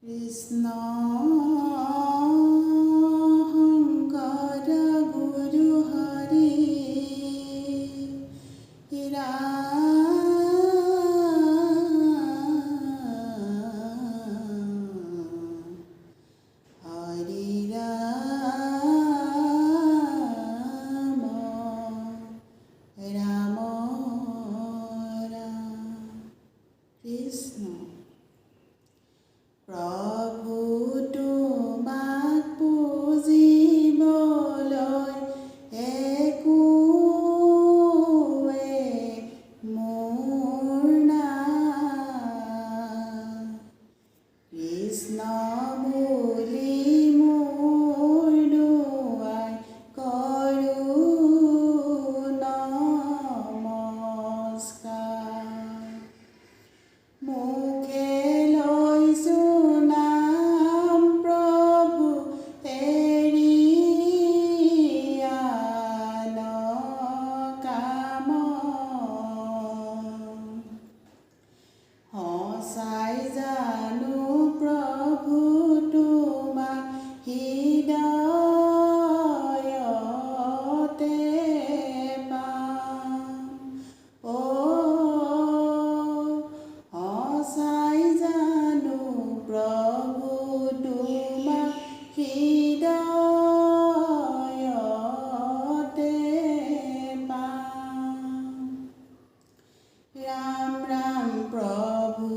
কৃষ্ণ শংকৰ গুৰু হৰি হৰি ৰাম ৰাম কৃষ্ণ। প্ৰভু তোমাক পুজিবলৈ একোৱে মোৰ নাই, কৃষ্ণ বুলি মোৰ দুৱাই কৰোঁ নমস্কাৰ। মুখে লৈছোঁ নাম প্ৰভু এৰিয়া নকাম, সঁচাই জানো প্ৰভু তোমাক হৃদয়তে পাম। সঁচাই জানো প্ৰভু তোমাক হৃদয়তে পাম। ৰাম ৰাম প্ৰভু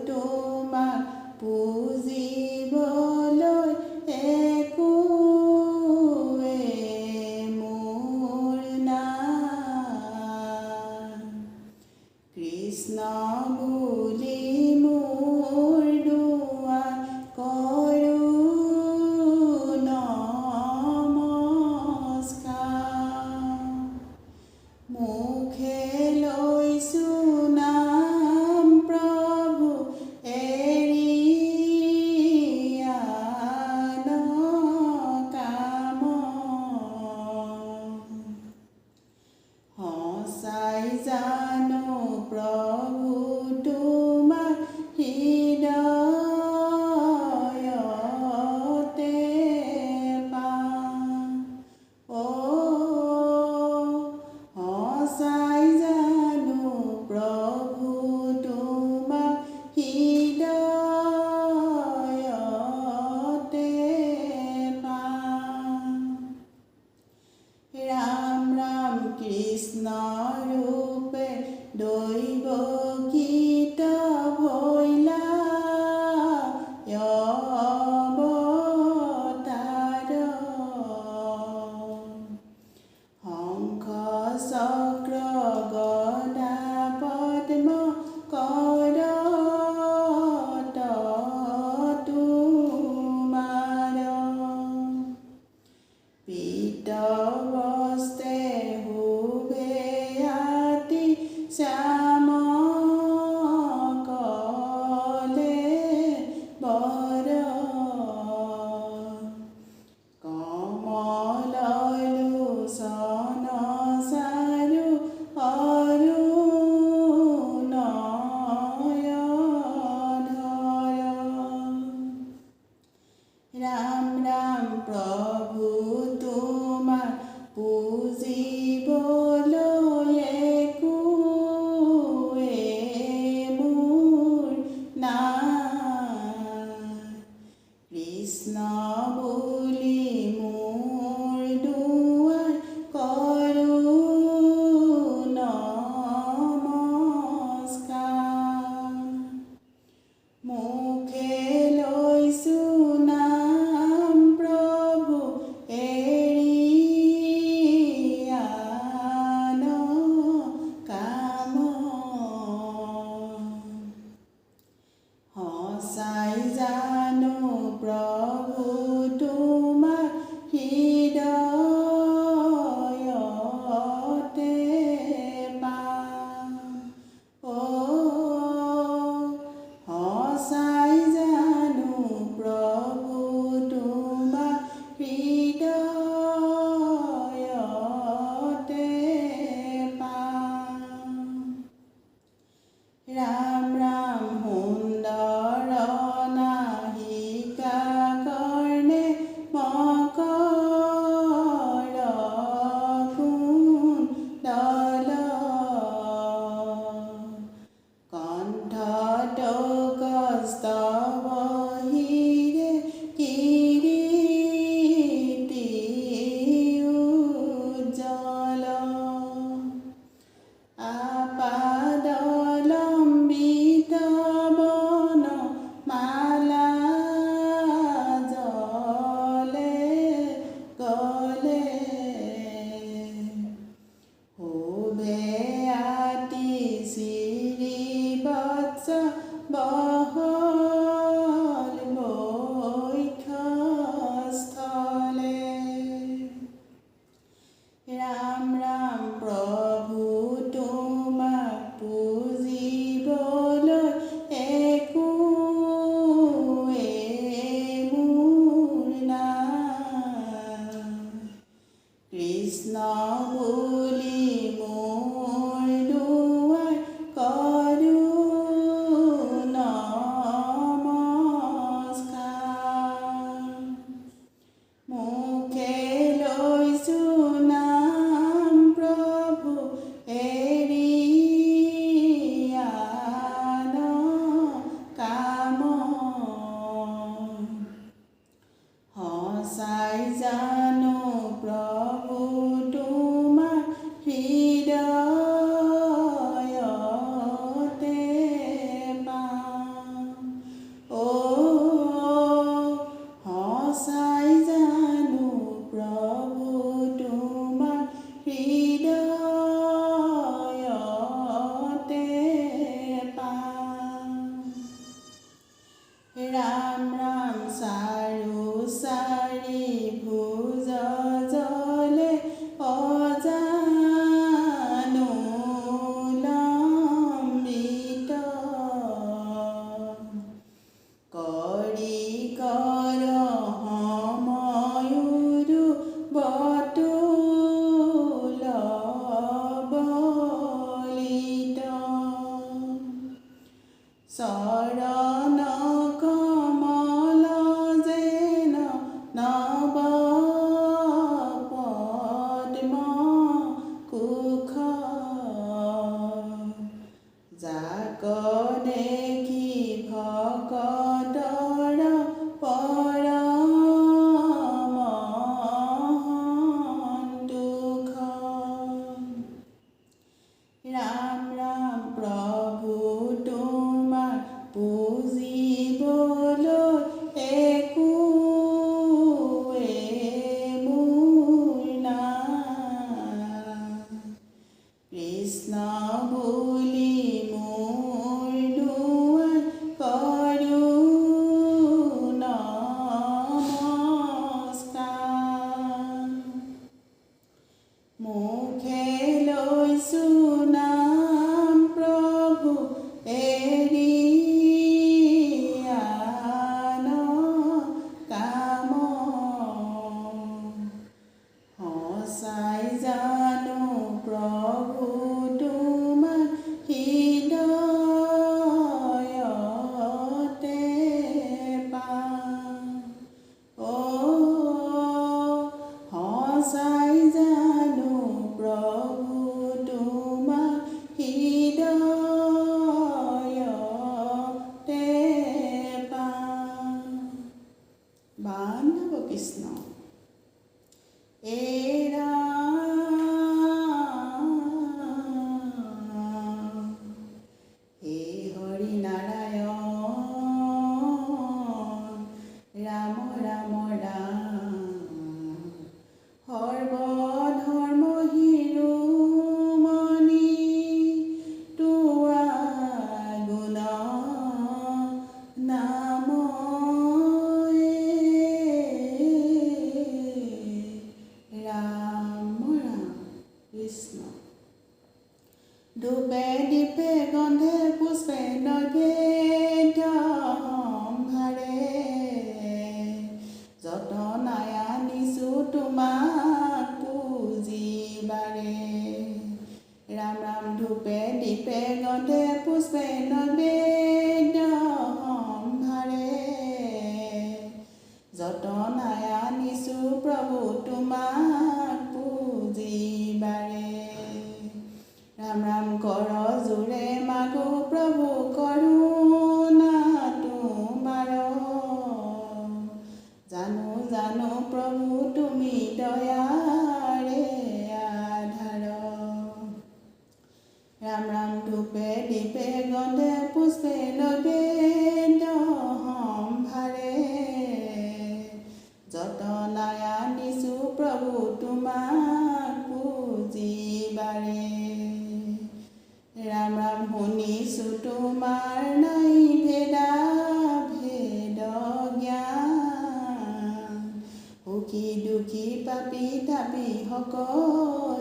তোমাক পুজিবলৈ একোৱে মোৰ নাই, কৃষ্ণ বুলি মোৰ দুৱাই কৰোঁ নমস্কাৰ। মুখে লৈছোঁ নাম প্ৰভু এৰিয়া নকাম, সঁচাই জানো প্ৰভু তোমাক হৃদয়তে পাম। সঁচাই জানো প্ৰভু তোমাক হৃদয়তে পাম। ৰাম ৰাম কৃষ্ণ ৰূপে দৈৱ গীত ভৈলা অৱতাৰ, শংখ চক্ৰ গদা পদ্ম কৰত তোমাৰ, পীত বস্ত্ৰে শোভে আতি শ্যাম কলে বৰ, কমল লোচন চাৰু অৰুণধৰ। ৰাম ৰাম প্ৰভু তোমাক পুজিবলৈ একোৱে মোৰ নাই, কৃষ্ণ বুলি মোৰ দুৱাই কৰোঁ নমস্কাৰ। মুখে লৈছোঁ নাম প্ৰভু এৰিয়া নকাম, সঁচাই জানো প্ৰভু তোমাক হৃদয়তে পাম। সঁচাই জানো প্ৰভু তোমাক হৃদয়তে পাম। ৰাম ৰাম সুন্দৰ নাহি ৰাম ৰাম চাৰু চাৰি ভুজ জলে অজানুলম্বিত কৰি কৰ ময়ূৰু বতুল বলিত চৰণ কমল যেন নৱ পদ্ম কুশ যাক দেখি ভকতৰ পৰম সন্তোষ ৰাম ৰাম প্ৰভু তোমাৰ পুজিবলৈ একোৱে মোৰ নাই কৃষ্ণ বুলি মোৰ দুৱাৰ কৰো নমস্কাৰ মুখে লৈছো নাম প্ৰভু এৰি আন কাম সঁচাই জানো প্ৰভু তোমাৰ হৃদয়তে সঁচাই জানো প্ৰভু তোমাৰ হৃদয়তে বান্ধৱ কৃষ্ণ এৰা হে হৰি নাৰায়ণ ৰাম ৰাম ৰাম সৰ্বধৰ্ম শিৰোমণি তোৱা গুণ নাম ৰাম ৰাম কৃষ্ণ ধূপে দীপে গন্ধে পুষ্পে নৈবেদ্য সম্ভাৰে যতনাই আনিছো তোমাক পুজিবাৰে ৰাম ৰাম ধূপে দীপে গন্ধে পুষ্পে নৈবেদ্য সম্ভাৰে যতনাই আনিছো প্ৰভু তোমাক পুজিবাৰে ৰাম ৰাম কৰ জোৰে মাগো প্ৰভু কৰোণা তোমাৰ জানো জানো প্ৰভু তুমি দয়াৰে আধাৰ ৰাম ৰাম ধূপে দীপে গন্ধে পুষ্পে নৈবেদ্য সম্ভাৰে যতনাই আনিছো প্ৰভু তোমাক পুজিবাৰে ৰাম ৰাম শুনিছো তোমাৰ নাই ভেদা ভেদ জ্ঞান সুখী দুখী পাপী তাপী সকলো